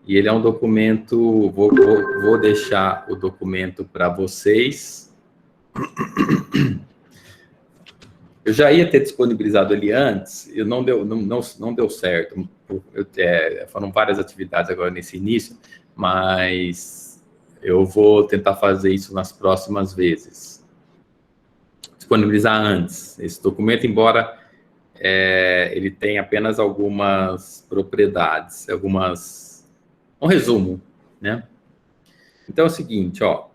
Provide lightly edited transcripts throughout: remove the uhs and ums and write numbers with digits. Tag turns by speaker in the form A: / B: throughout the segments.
A: E ele é um documento, vou deixar o documento para vocês. Eu já ia ter disponibilizado ele antes, e não deu certo. Foram várias atividades agora nesse início, mas eu vou tentar fazer isso nas próximas vezes. Disponibilizar antes esse documento, embora ele tenha apenas algumas propriedades, um resumo, né? Então é o seguinte, ó.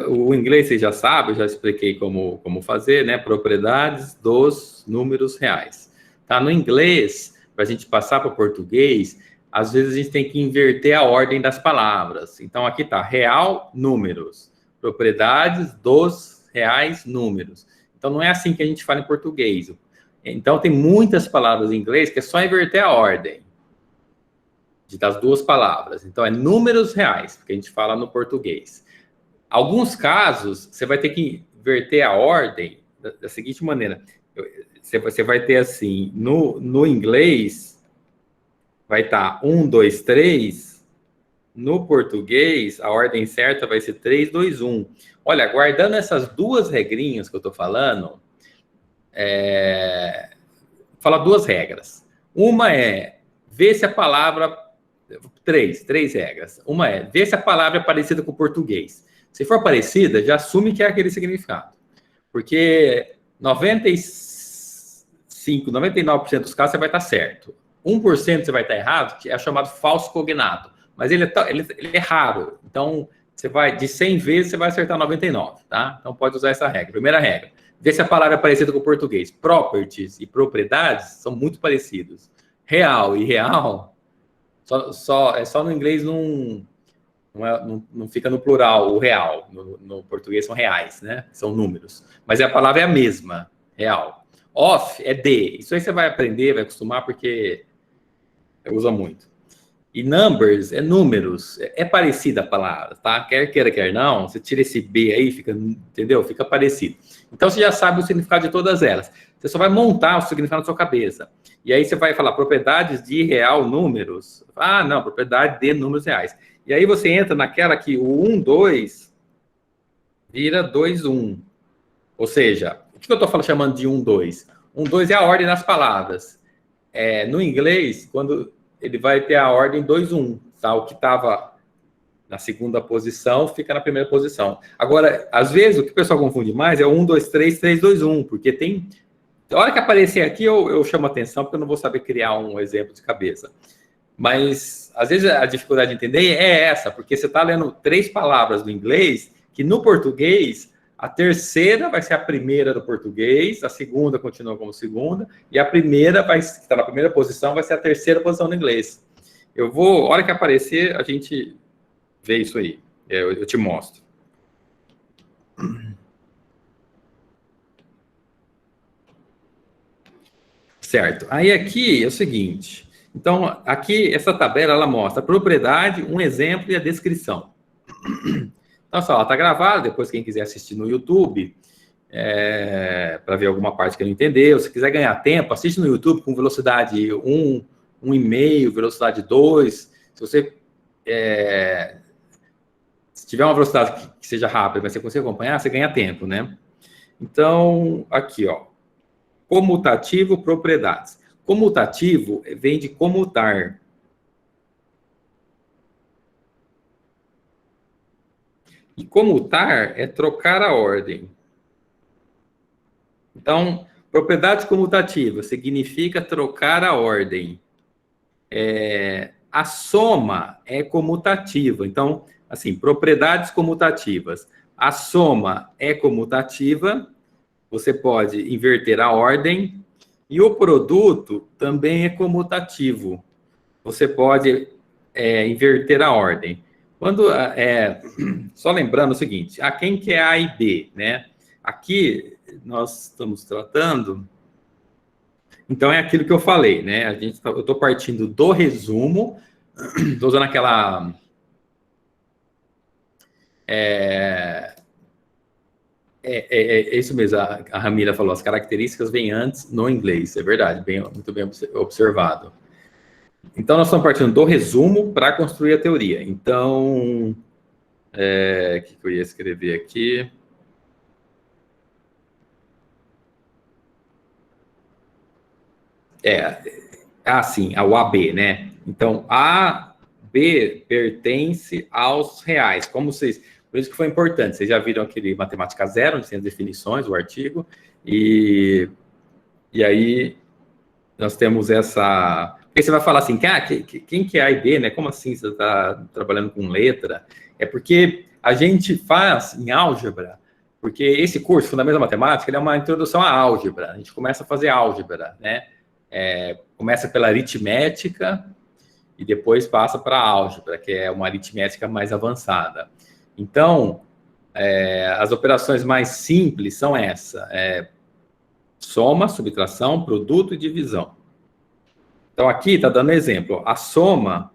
A: O inglês vocês já sabem, eu já expliquei como fazer, né? Propriedades dos números reais. Tá? No inglês, para a gente passar para o português, às vezes a gente tem que inverter a ordem das palavras. Então, aqui tá, real, números. Propriedades dos reais, números. Então, não é assim que a gente fala em português. Então, tem muitas palavras em inglês que é só inverter a ordem das duas palavras. Então, é números reais, que a gente fala no português. Alguns casos, você vai ter que inverter a ordem da seguinte maneira. Você vai ter assim, no inglês, vai estar 1, 2, 3. No português, a ordem certa vai ser 3, 2, 1. Olha, guardando essas duas regrinhas que eu estou falando, fala duas regras. Uma é ver se a palavra... Três regras. Uma é ver se a palavra é parecida com o português. Se for parecida, já assume que é aquele significado. Porque 95, 99% dos casos você vai estar certo. 1% você vai estar errado, que é chamado falso cognado. Mas ele é raro. Então, você vai, de 100 vezes, você vai acertar 99, tá? Então, pode usar essa regra. Primeira regra. Ver se a palavra é parecida com o português. Properties e propriedades são muito parecidos. Real e real, só no inglês não fica no plural, o real. No português são reais, né? São números. Mas a palavra é a mesma, real. Off é de. Isso aí você vai aprender, vai acostumar, porque usa muito. E numbers é números. É parecida a palavra, tá? Quer queira, quer não, você tira esse B aí, fica, entendeu? Fica parecido. Então, você já sabe o significado de todas elas. Você só vai montar o significado na sua cabeça. E aí você vai falar propriedades de real números. Ah, não, propriedade de números reais. E aí você entra naquela que o 1, 2 vira 2, 1. Ou seja, o que eu estou chamando de 1, 2? 1, 2 é a ordem das palavras. No inglês, quando ele vai ter a ordem 2, 1. Tá? O que estava na segunda posição fica na primeira posição. Agora, às vezes, o que o pessoal confunde mais é 1, 2, 3, 3, 2, 1. Porque tem... A hora que aparecer aqui, eu chamo atenção, porque eu não vou saber criar um exemplo de cabeça. Mas, às vezes, a dificuldade de entender é essa, porque você está lendo 3 palavras do inglês, que no português, a terceira vai ser a primeira do português, a segunda continua como segunda, e a primeira, que está na primeira posição, vai ser a terceira posição do inglês. A hora que aparecer, a gente vê isso aí. Eu te mostro. Certo. Aí aqui é o seguinte... Então, aqui, essa tabela, ela mostra a propriedade, um exemplo e a descrição. Então, só, ela está gravada, depois quem quiser assistir no YouTube, para ver alguma parte que não entendeu, se quiser ganhar tempo, assiste no YouTube com velocidade 1, 1,5, velocidade 2. Se você se tiver uma velocidade que seja rápida, mas você conseguir acompanhar, você ganha tempo, né? Então, aqui, ó, comutativo, propriedades. Comutativo vem de comutar. E comutar é trocar a ordem. Então, propriedades comutativas significa trocar a ordem. A soma é comutativa. Então, assim, propriedades comutativas. A soma é comutativa. Você pode inverter a ordem. E o produto também é comutativo. Você pode inverter a ordem. Só lembrando o seguinte, quem que é A e B, né? Aqui nós estamos tratando... Então, é aquilo que eu falei, né? Eu estou partindo do resumo, estou usando aquela... É isso mesmo, a Ramira falou, as características vêm antes no inglês, é verdade, muito bem observado. Então, nós estamos partindo do resumo para construir a teoria. Então, o que eu ia escrever aqui? Sim, ao AB, né? Então, A, B pertence aos reais. Como vocês... Por isso que foi importante. Vocês já viram aquele Matemática Zero, onde tem as definições, o artigo. E aí, nós temos essa... Porque você vai falar assim, quem que é A e B, né? Como assim você está trabalhando com letra? É porque a gente faz em álgebra, porque esse curso, Fundamentos da Matemática, ele é uma introdução à álgebra. A gente começa a fazer álgebra, né? Começa pela aritmética e depois passa para a álgebra, que é uma aritmética mais avançada. Então, as operações mais simples são soma, subtração, produto e divisão. Então, aqui está dando exemplo. A soma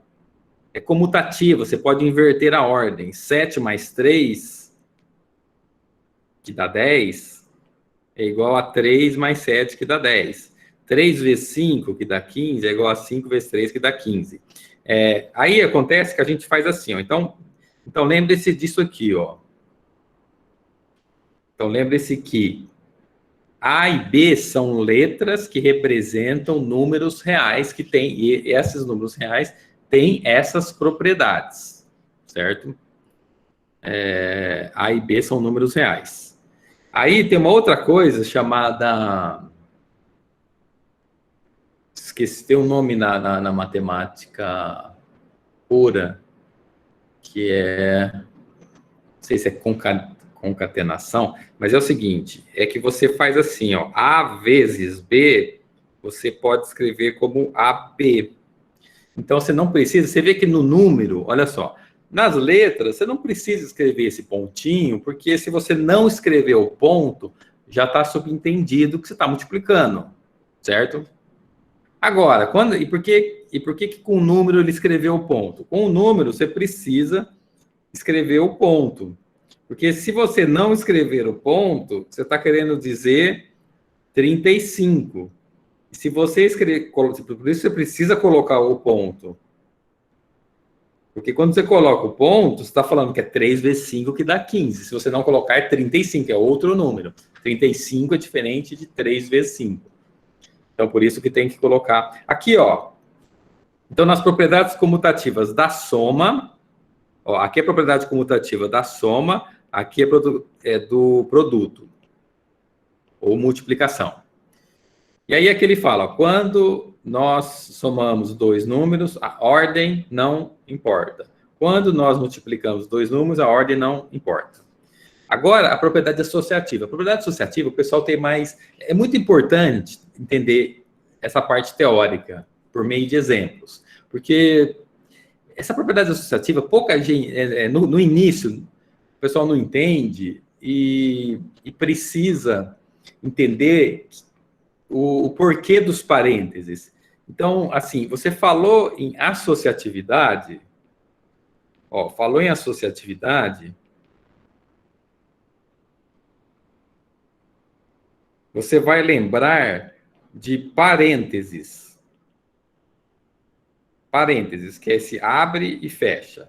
A: é comutativa, você pode inverter a ordem. 7 mais 3, que dá 10, é igual a 3 mais 7, que dá 10. 3 vezes 5, que dá 15, é igual a 5 vezes 3, que dá 15. Aí acontece que a gente faz assim, ó. Então lembre-se disso aqui, ó. Então, lembre-se que A e B são letras que representam números reais que têm, e esses números reais têm essas propriedades, certo? A e B são números reais. Aí tem uma outra coisa chamada... Esqueci, tem um nome na matemática pura, que não sei se é concatenação, mas é o seguinte, é que você faz assim, ó, A vezes B, você pode escrever como AB. Então, você não precisa, você vê que no número, olha só, nas letras, você não precisa escrever esse pontinho, porque se você não escrever o ponto, já está subentendido que você está multiplicando, certo? Agora, e por que com o número ele escreveu o ponto? Com o número, você precisa escrever o ponto. Porque se você não escrever o ponto, você está querendo dizer 35. E se você escrever, por isso você precisa colocar o ponto. Porque quando você coloca o ponto, você está falando que é 3 vezes 5 que dá 15. Se você não colocar, é 35, é outro número. 35 é diferente de 3 vezes 5. Então, por isso que tem que colocar. Aqui, ó. Então, nas propriedades comutativas da soma, ó, aqui é a propriedade comutativa da soma, aqui é do produto, ou multiplicação. E aí é que ele fala, ó, quando nós somamos dois números, a ordem não importa. Quando nós multiplicamos dois números, a ordem não importa. Agora, a propriedade associativa. A propriedade associativa, o pessoal tem mais... É muito importante entender essa parte teórica, por meio de exemplos. Porque essa propriedade associativa, pouca gente... no início, o pessoal não entende e precisa entender o porquê dos parênteses. Então, assim, você falou em associatividade... Ó, falou em associatividade... Você vai lembrar de parênteses. Parênteses, que é esse abre e fecha.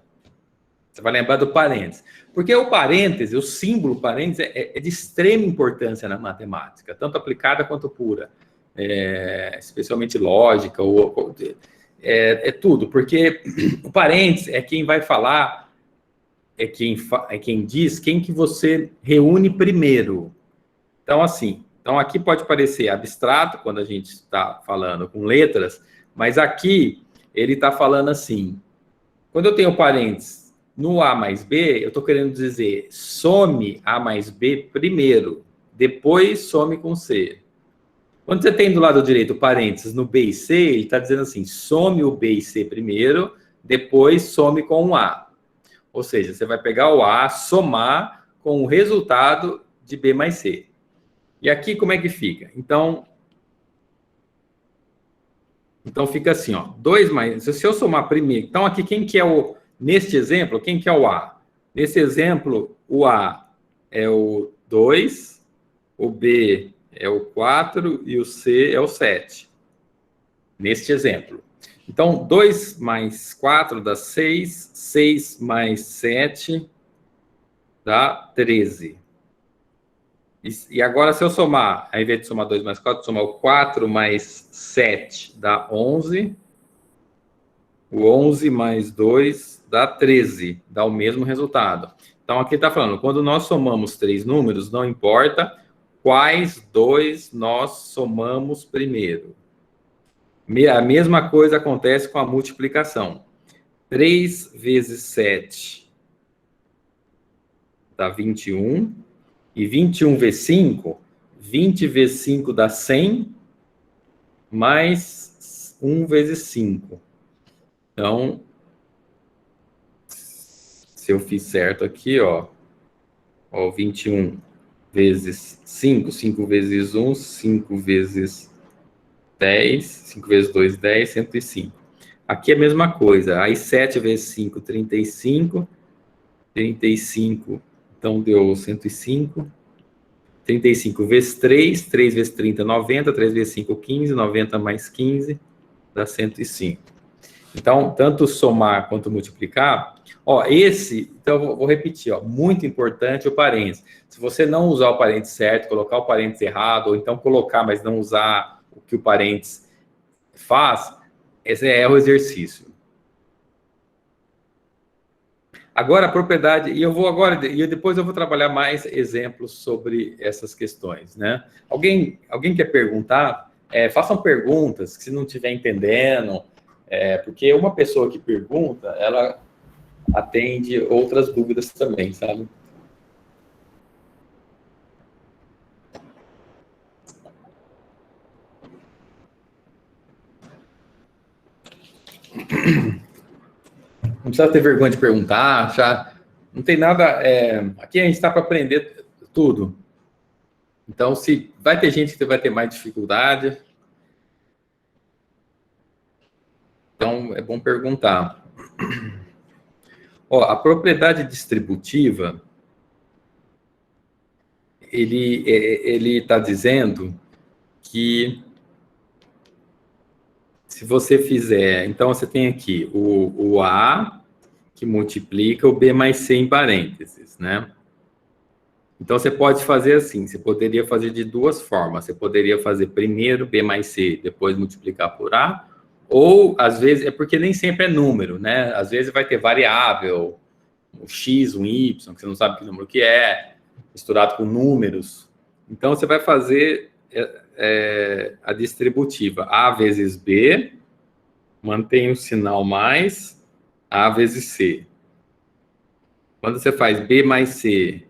A: Você vai lembrar do parênteses. Porque o parêntese, o símbolo parênteses, é de extrema importância na matemática, tanto aplicada quanto pura. Especialmente lógica, tudo. Porque o parênteses é quem vai falar, é quem diz quem que você reúne primeiro. Então, assim... Então, aqui pode parecer abstrato, quando a gente está falando com letras, mas aqui ele está falando assim, quando eu tenho parênteses no A mais B, eu estou querendo dizer some A mais B primeiro, depois some com C. Quando você tem do lado direito parênteses no B e C, ele está dizendo assim, some o B e C primeiro, depois some com o A. Ou seja, você vai pegar o A, somar com o resultado de B mais C. E aqui como é que fica? Então fica assim, ó, 2 mais... Se eu somar primeiro... Então aqui quem que é o... Neste exemplo, quem que é o A? Nesse exemplo, o A é o 2, o B é o 4 e o C é o 7. Neste exemplo. Então, 2 mais 4 dá 6, 6 mais 7 dá 13. E agora, se eu somar, ao invés de somar 2 mais 4, somar o 4 mais 7 dá 11. O 11 mais 2 dá 13, dá o mesmo resultado. Então, aqui está falando, quando nós somamos 3 números, não importa quais 2 nós somamos primeiro. A mesma coisa acontece com a multiplicação. 3 vezes 7 dá 21. E 21 vezes 5, 20 vezes 5 dá 100, mais 1 vezes 5. Então, se eu fiz certo aqui, ó 21 vezes 5, 5 vezes 1, 5 vezes 10, 5 vezes 2, 10, 105. Aqui é a mesma coisa. Aí 7 vezes 5, 35. 35, então deu 105. 35 vezes 3, 3 vezes 30, 90. 3 vezes 5, 15. 90 mais 15 dá 105. Então, tanto somar quanto multiplicar. Ó, então eu vou repetir, ó, muito importante o parênteses. Se você não usar o parênteses certo, colocar o parênteses errado, ou então colocar, mas não usar o que o parênteses faz, esse é o exercício. Agora, a propriedade, e depois eu vou trabalhar mais exemplos sobre essas questões, né? Alguém quer perguntar? Façam perguntas, que se não estiver entendendo, porque uma pessoa que pergunta, ela atende outras dúvidas também, sabe? Não precisa ter vergonha de perguntar, já não tem nada. Aqui a gente está para aprender tudo. Então, se vai ter gente que vai ter mais dificuldade, então é bom perguntar. Ó, a propriedade distributiva, ele está dizendo que se você fizer, então você tem aqui o A que multiplica o B mais C em parênteses, né? Então você pode fazer assim, você poderia fazer de duas formas. Você poderia fazer primeiro B mais C, depois multiplicar por A, ou às vezes, porque nem sempre é número, né? Às vezes vai ter variável, um X, um Y, que você não sabe que número que é, misturado com números. Então você vai fazer a distributiva A vezes B, mantém o sinal mais, A vezes C. Quando você faz B mais C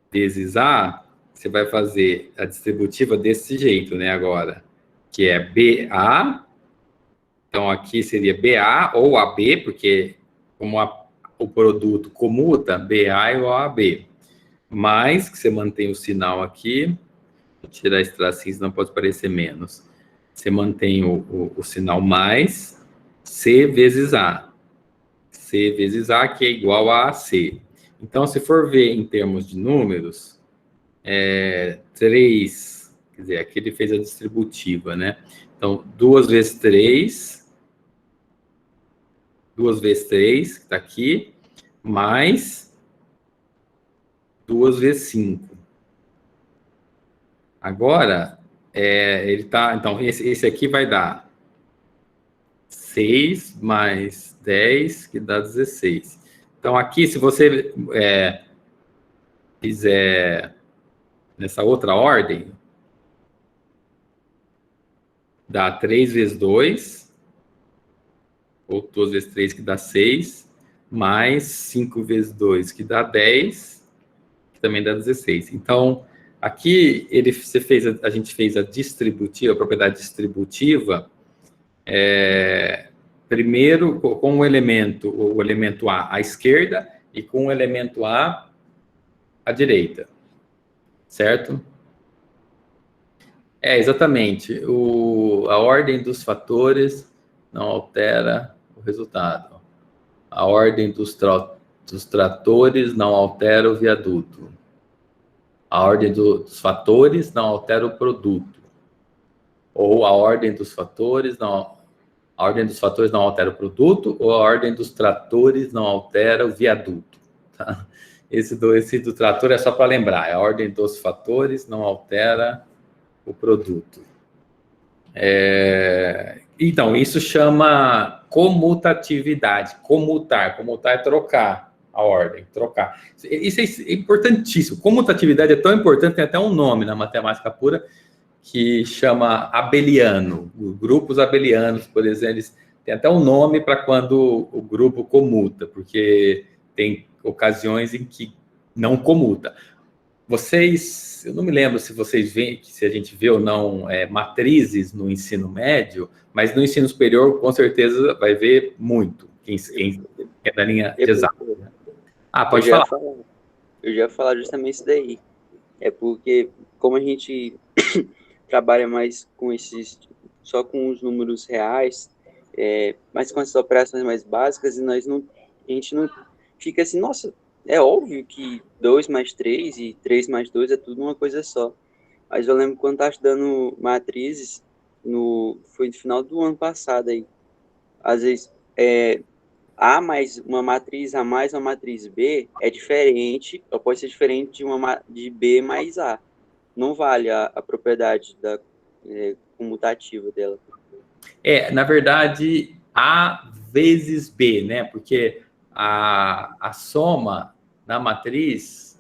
A: vezes A, você vai fazer a distributiva desse jeito, né, agora, que é BA, então aqui seria BA ou AB, porque como o produto comuta, BA é igual a AB, mais, que você mantém o sinal aqui, vou tirar esse tracinho, senão pode parecer menos, você mantém o sinal mais, C vezes A, C vezes A, que é igual a AC. Então, se for ver em termos de números, 3, quer dizer, aqui ele fez a distributiva, né? Então, 2 vezes 3, que está aqui, mais 2 vezes 5. Agora, ele está, então, esse aqui vai dar 6 mais 10, que dá 16. Então, aqui, se você fizer nessa outra ordem, dá 3 vezes 2, ou 2 vezes 3, que dá 6, mais 5 vezes 2, que dá 10, que também dá 16. Então, aqui a gente fez a distributiva, a propriedade distributiva, primeiro com o elemento A à esquerda e com o elemento A à direita, certo? Exatamente. A ordem dos fatores não altera o resultado. A ordem dos tratores não altera o viaduto. A ordem dos fatores não altera o produto. Ou a ordem dos fatores não... A ordem dos fatores não altera o produto ou a ordem dos tratores não altera o viaduto? Tá? Esse do trator é só para lembrar. A ordem dos fatores não altera o produto. Então, isso chama comutatividade. Comutar é trocar a ordem, trocar. Isso é importantíssimo. Comutatividade é tão importante, tem até um nome na matemática pura, que chama abeliano. Os grupos abelianos, por exemplo, eles têm até um nome para quando o grupo comuta, porque tem ocasiões em que não comuta. Eu não me lembro se vocês veem, se a gente vê ou não matrizes no ensino médio, mas no ensino superior, com certeza, vai ver muito, quem é da linha de exato. Pode falar.
B: Eu já ia falar justamente isso daí. É porque, como a gente trabalha mais com só com os números reais, mas com essas operações mais básicas, e a gente não fica assim, nossa, é óbvio que 2 mais 3 e 3 mais 2 é tudo uma coisa só. Mas eu lembro quando estava estudando matrizes, foi no final do ano passado aí, às vezes A mais uma matriz A mais uma matriz B é diferente, ou pode ser diferente de B mais A. Não vale a propriedade comutativa dela.
A: Na verdade, A vezes B, né? Porque a soma na matriz,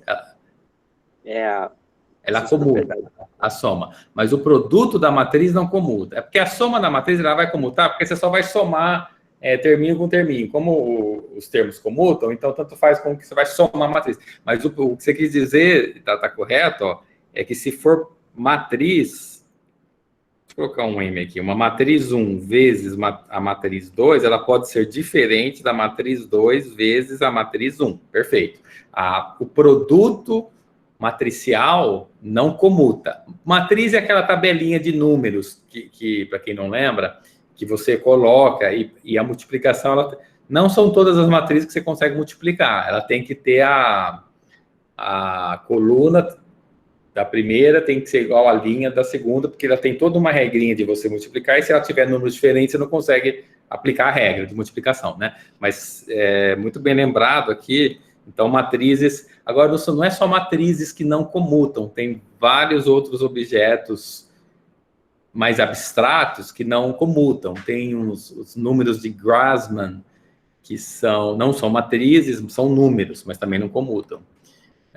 A: ela comuta a soma, mas o produto da matriz não comuta. É porque a soma da matriz ela vai comutar, porque você só vai somar terminho com terminho. Como os termos comutam, então tanto faz com que você vai somar a matriz. Mas o que você quis dizer, tá correto, ó, é que se for matriz, vou colocar um M aqui, uma matriz 1 vezes a matriz 2, ela pode ser diferente da matriz 2 vezes a matriz 1. Perfeito. O produto matricial não comuta. Matriz é aquela tabelinha de números que para quem não lembra, que você coloca e a multiplicação, não são todas as matrizes que você consegue multiplicar. Ela tem que ter a coluna da primeira tem que ser igual à linha da segunda, porque ela tem toda uma regrinha de você multiplicar, e se ela tiver números diferentes, você não consegue aplicar a regra de multiplicação, né? Mas muito bem lembrado aqui, então matrizes... Agora, não é só matrizes que não comutam, tem vários outros objetos mais abstratos que não comutam. Tem os números de Grassmann, que não são matrizes, são números, mas também não comutam.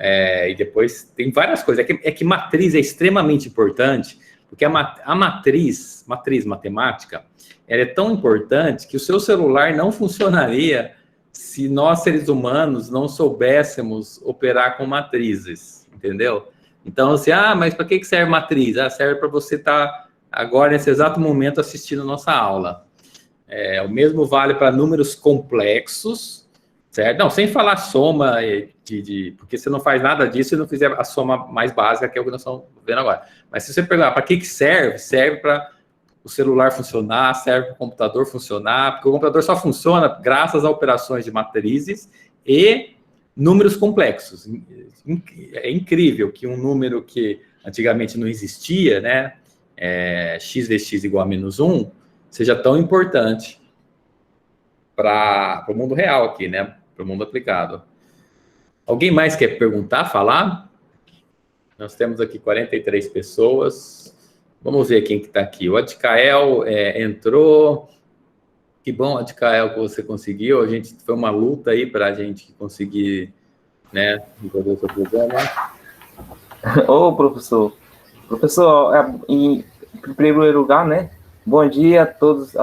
A: E depois tem várias coisas. É que matriz é extremamente importante, porque a matriz matemática, ela é tão importante que o seu celular não funcionaria se nós, seres humanos, não soubéssemos operar com matrizes, entendeu? Então, assim, mas para que serve matriz? Serve para você estar agora, nesse exato momento, assistindo a nossa aula. O mesmo vale para números complexos, certo? Não, sem falar soma, porque você não faz nada disso se não fizer a soma mais básica, que é o que nós estamos vendo agora. Mas se você perguntar para que serve, serve para o celular funcionar, serve para o computador funcionar, porque o computador só funciona graças a operações de matrizes e números complexos. É incrível que um número que antigamente não existia, né, x vezes x igual a -1, seja tão importante para o mundo real aqui, né, para o mundo aplicado. Alguém mais quer perguntar, falar? Nós temos aqui 43 pessoas. Vamos ver quem que está aqui. O Adcael entrou. Que bom, Adcael, que você conseguiu. Foi uma luta aí para a gente conseguir, né, resolver o seu problema.
C: Ô, professor. Professor, em primeiro lugar, né? Bom dia a todos, né?